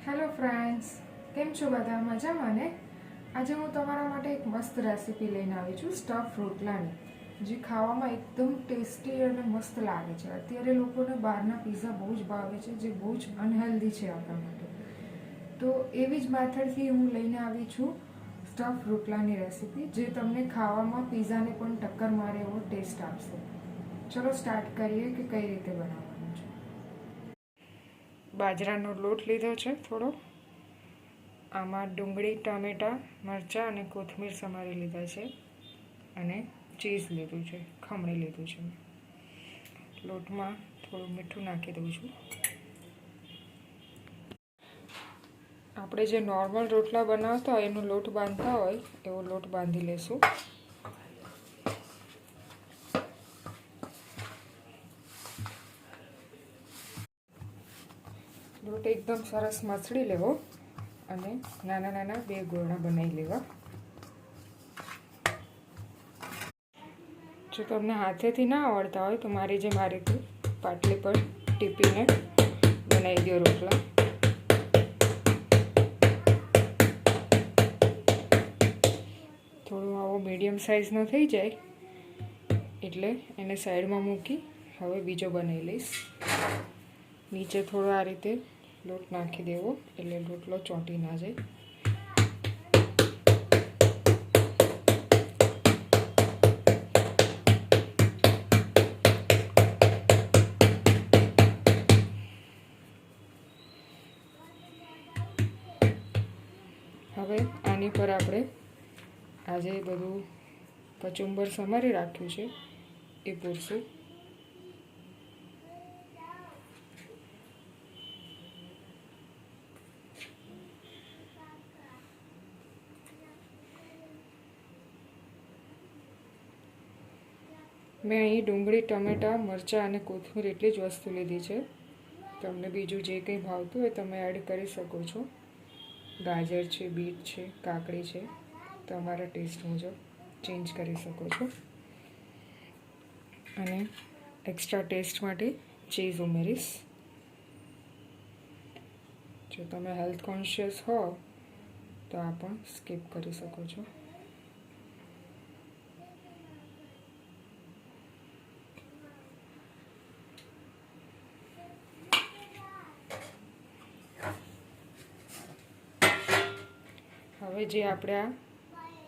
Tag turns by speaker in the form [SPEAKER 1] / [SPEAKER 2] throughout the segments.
[SPEAKER 1] Hello friends, કેમ છો બધા? મજામાં ને? આજે હું તમારા માટે એક મસ્ત રેસીપી લઈને આવી છું, સ્ટફ રોટલાની, જે ખાવામાં એકદમ ટેસ્ટી અને મસ્ત લાગે છે. અત્યારે લોકોને બહારના પીઝા બહુ જ ભાવે છે, જે બહુ જ અનહેલ્ધી છે આપણા માટે. તો એવી જ મેથડથી હું લઈને આવી છું સ્ટફ રોટલાની રેસીપી, જે તમને ખાવામાં પીઝાને પણ ટક્કર મારે એવો ટેસ્ટ આપશે. ચલો સ્ટાર્ટ કરીએ કે કઈ રીતે બનાવવાનું છે. બાજરાનો લોટ લીધો છે થોડો, આમાં ડુંગળી, ટામેટાં, મરચાં અને કોથમીર સમારી લીધા છે, અને ચીઝ લીધું છે, ખમણી લીધું છે. લોટમાં થોડું મીઠું નાખી દઉં છું. આપણે જે નોર્મલ રોટલા બનાવતા હોય એનો લોટ બાંધતા હોય એવો લોટ બાંધી લેશું. લોટ એકદમ સરસ મસળી લેવો અને નાના નાના બે ગોળા બનાવી લેવા. જો તમને હાથેથી ના આવડતા હોય તો મારી જેમ આ રીતે પાટલી પર ટીપીને બનાવી દો રોટલા. થોડું આવો મીડિયમ સાઇઝનો થઈ જાય એટલે એને સાઈડમાં મૂકી હવે બીજો બનાવી લઈશ. નીચે થોડો આ રીતે લોટ નાખી દેવો એટલે રોટલો ચોંટી ના જાય. હવે આની પર આપણે આજે બધું કચુંબર સમારી રાખ્યું છે એ પૂરશું. મેં અહીં ડુંગળી, ટમેટાં, મરચાં અને કોથમીર એટલી જ વસ્તુ લીધી છે. તમને બીજું જે કંઈ ભાવતું હોય તમે એડ કરી શકો છો. ગાજર છે, બીટ છે, કાકડી છે, તમારા ટેસ્ટ મુજબ ચેન્જ કરી શકો છો. અને એક્સ્ટ્રા ટેસ્ટ માટે ચીઝ ઉમેરીશ. જો તમે હેલ્થ કોન્શિયસ હો તો આ પણ સ્કીપ કરી શકો છો. હવે જે આપણે આ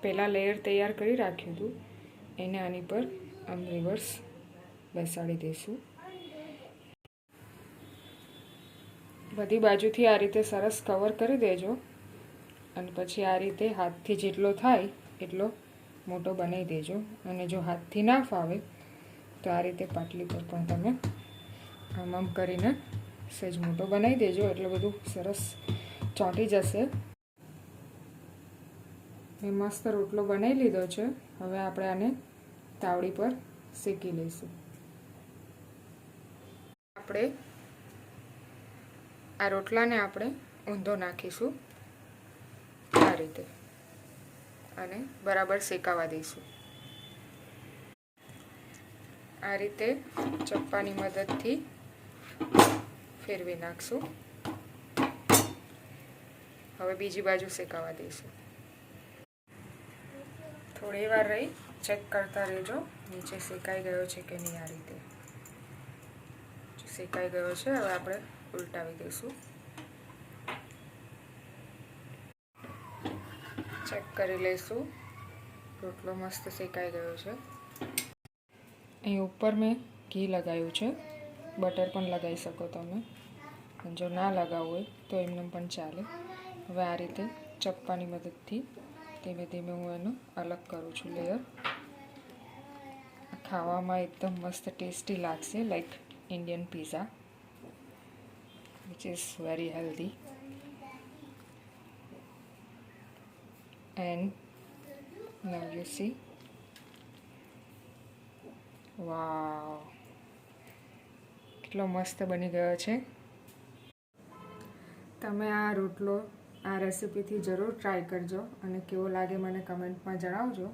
[SPEAKER 1] પહેલાં લેયર તૈયાર કરી રાખ્યું હતું એને આની પર આમ રિવર્સ બેસાડી દઈશું. બધી બાજુથી આ રીતે સરસ કવર કરી દેજો અને પછી આ રીતે હાથથી જેટલો થાય એટલો મોટો બનાવી દેજો. અને જો હાથથી ના ફાવે તો આ રીતે પાટલી પર પણ તમે આમ કરીને સહેજ મોટો બનાવી દેજો એટલે બધું સરસ ચોંટી જશે. મેં મસ્ત રોટલો બનાવી લીધો છે. હવે આપણે આને તાવડી પર શેકી લઈશું. આપણે આ રોટલાને આપણે ઊંધો નાખીશું આ રીતે અને બરાબર શેકાવા દઈશું. આ રીતે ચપ્પાની મદદથી ફેરવી નાખશું. હવે બીજી બાજુ શેકાવા દઈશું. થોડી વાર રહી ચેક કરતા રહેજો નીચે શેકાઈ ગયો છે કે નહીં. આ રીતે શેકાઈ ગયો છે. હવે આપણે ઉલટાવી દઈશું. ચેક કરી લઈશું. રોટલો મસ્ત શેકાઈ ગયો છે. અહીં ઉપર મેં ઘી લગાવ્યું છે. બટર પણ લગાવી શકો તમે. જો ના લગાવવું હોય તો એમને પણ ચાલે. હવે આ રીતે ચપ્પાની મદદથી ધીમે ધીમે હું એનો અલગ કરું છું લેયર. ખાવામાં એકદમ મસ્ત ટેસ્ટી લાગશે, like Indian pizza, which is very healthy. And now you see, wow, કેટલો મસ્ત બની ગયો છે. તમે આ રોટલો આ રેસીપીથી જરૂર ટ્રાય કરજો અને કેવો લાગે મને કમેન્ટમાં જણાવજો.